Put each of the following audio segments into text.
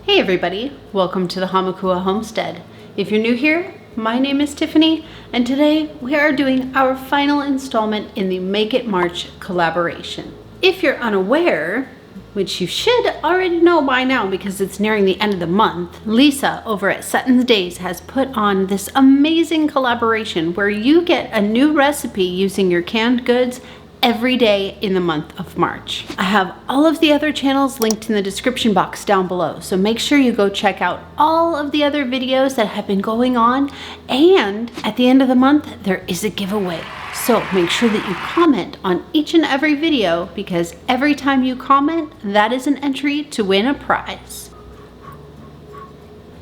Hey everybody, welcome to the Hamakua Homestead. If you're new here, my name is Tiffany, and today we are doing our final installment in the Make It March collaboration. If you're unaware, which you should already know by now because it's nearing the end of the month, Lisa over at SuttonsDaze has put on this amazing collaboration where you get a new recipe using your canned goods every day in the month of March. I have all of the other channels linked in the description box down below, so make sure you go check out all of the other videos that have been going on, and at the end of the month there is a giveaway. So make sure that you comment on each and every video, because every time you comment, that is an entry to win a prize.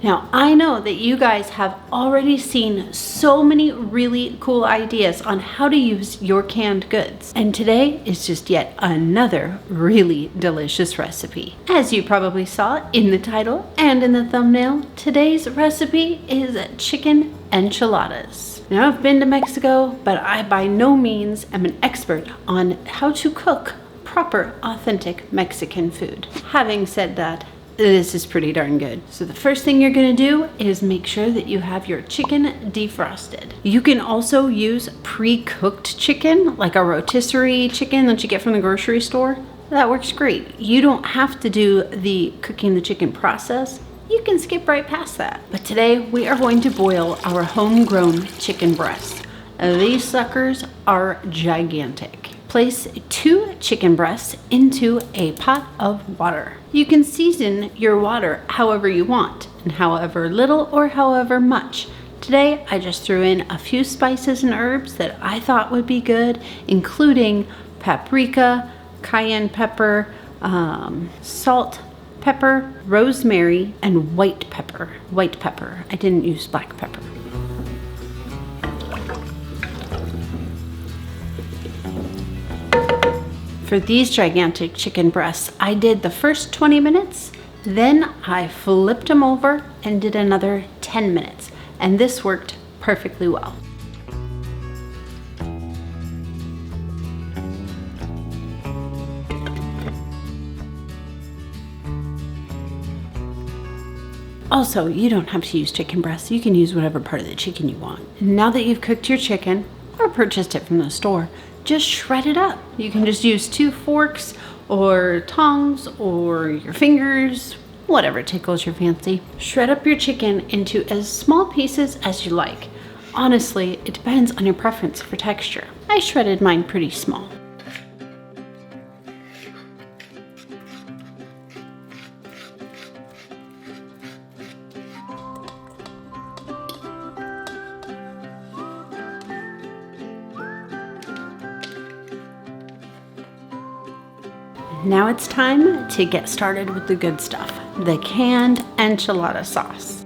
Now, I know that you guys have already seen so many really cool ideas on how to use your canned goods. And today is just yet another really delicious recipe. As you probably saw in the title and in the thumbnail, today's recipe is chicken enchiladas. Now, I've been to Mexico, but I by no means am an expert on how to cook proper, authentic Mexican food. Having said that, this is pretty darn good. So the first thing you're gonna do is make sure that you have your chicken defrosted. You can also use pre-cooked chicken, like a rotisserie chicken that you get from the grocery store. That works great. You don't have to do the cooking the chicken process. You can skip right past that. But today we are going to boil our homegrown chicken breasts. These suckers are gigantic. Place 2 chicken breasts into a pot of water. You can season your water however you want, and however little or however much. Today, I just threw in a few spices and herbs that I thought would be good, including paprika, cayenne pepper, salt, pepper, rosemary, and white pepper. White pepper. I didn't use black pepper. For these gigantic chicken breasts, I did the first 20 minutes, then I flipped them over and did another 10 minutes, and this worked perfectly well. Also, you don't have to use chicken breasts. You can use whatever part of the chicken you want. Now that you've cooked your chicken or purchased it from the store, just shred it up. You can just use 2 forks or tongs or your fingers, whatever tickles your fancy. Shred up your chicken into as small pieces as you like. Honestly, it depends on your preference for texture. I shredded mine pretty small. Now it's time to get started with the good stuff, the canned enchilada sauce.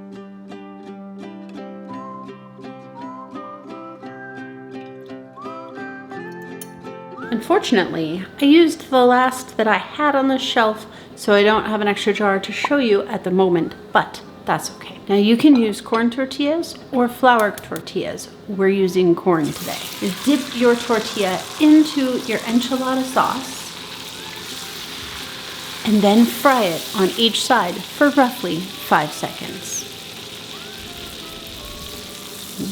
Unfortunately, I used the last that I had on the shelf, so I don't have an extra jar to show you at the moment, but that's okay. Now you can use corn tortillas or flour tortillas. We're using corn today. Dip your tortilla into your enchilada sauce, and then fry it on each side for roughly 5 seconds.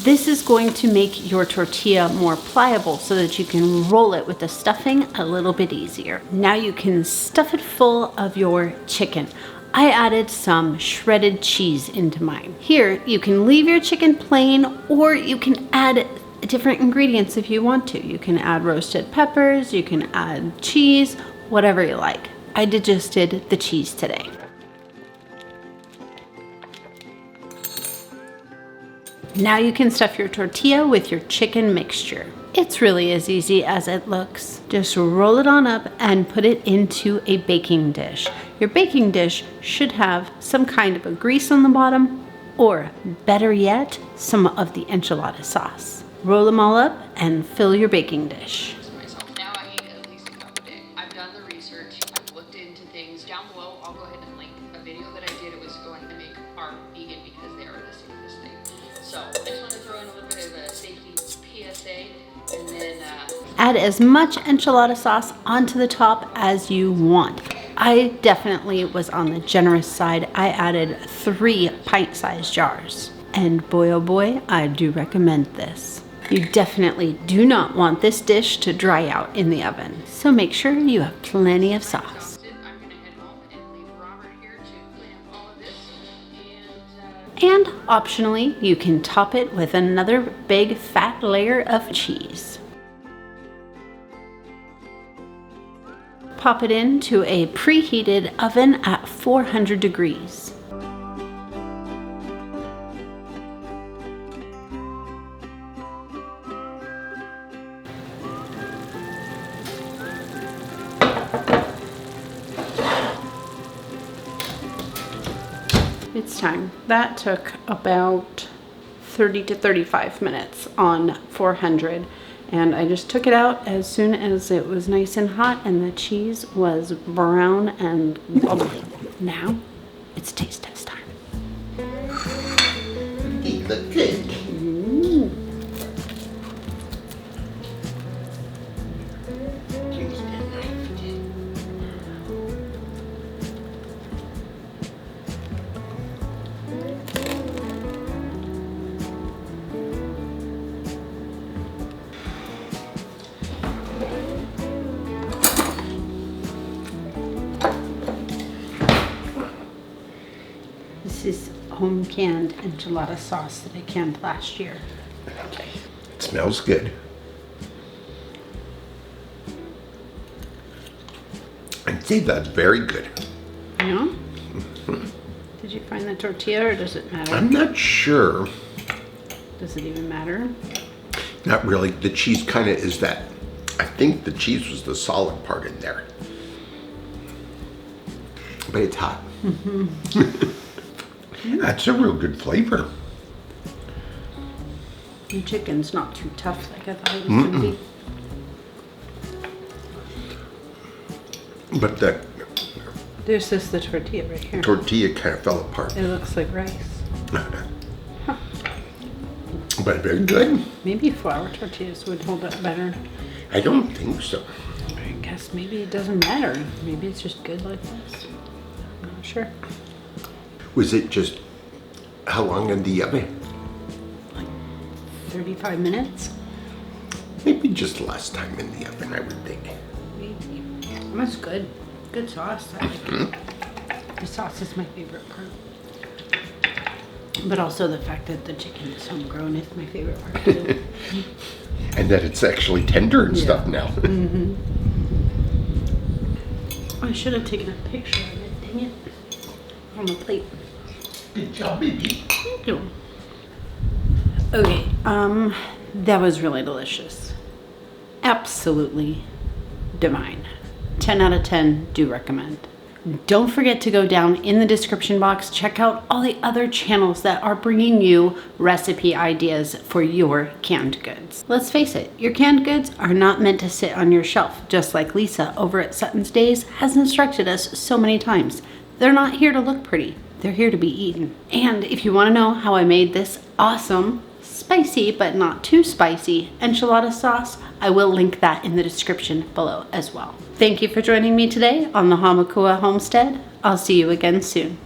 This is going to make your tortilla more pliable so that you can roll it with the stuffing a little bit easier. Now you can stuff it full of your chicken. I added some shredded cheese into mine. Here, you can leave your chicken plain, or you can add different ingredients if you want to. You can add roasted peppers, you can add cheese, whatever you like. I just did the cheese today. Now you can stuff your tortilla with your chicken mixture. It's really as easy as it looks. Just roll it on up and put it into a baking dish. Your baking dish should have some kind of a grease on the bottom, or better yet, some of the enchilada sauce. Roll them all up and fill your baking dish. Now I eat at least a cup a day. I've done the research. I've looked into things. Down below, I'll go ahead and link a video that I did. It was going to make our vegan because they are the safest thing. So I just want to throw in a little bit of a safety PSA, and then add as much enchilada sauce onto the top as you want. I definitely was on the generous side. I added 3 pint-sized jars. And boy oh boy, I do recommend this. You definitely do not want this dish to dry out in the oven. So make sure you have plenty of sauce. I'm gonna head home and leave Robert here to clean up all of this. And optionally, you can top it with another big fat layer of cheese. Pop it into a preheated oven at 400 degrees. It's time. That took about 30 to 35 minutes on 400, and I just took it out as soon as it was nice and hot and the cheese was brown, and now it's taste test time. They look good. This is home canned enchilada sauce that I canned last year. It smells good. I'd say that's very good. Yeah? Did you find the tortilla, or does it matter? I'm not sure. Does it even matter? Not really. The cheese kind of is that. I think the cheese was the solid part in there. But it's hot. That's a real good flavor. The chicken's not too tough like I thought it was going to be. But the This is the tortilla right here. tortilla kind of fell apart. It looks like rice. But very good. Maybe flour tortillas would hold up better. I don't think so. I guess maybe it doesn't matter. Maybe it's just good like this. I'm not sure. Was it just how long in the oven? Like 35 minutes? Maybe just less time in the oven, I would think. Maybe. That's good. Good sauce. I like it. The sauce is my favorite part. But also the fact that the chicken is homegrown is my favorite part too. And that it's actually tender and stuff now. I should have taken a picture of it, dang it. On the plate. Good job, baby. Thank you. Okay, that was really delicious. Absolutely divine. 10 out of 10, do recommend. Don't forget to go down in the description box, check out all the other channels that are bringing you recipe ideas for your canned goods. Let's face it, your canned goods are not meant to sit on your shelf, just like Lisa over at SuttonsDaze has instructed us so many times. They're not here to look pretty, they're here to be eaten. And if you want to know how I made this awesome, spicy but not too spicy enchilada sauce, I will link that in the description below as well. Thank you for joining me today on the Hamakua Homestead. I'll see you again soon.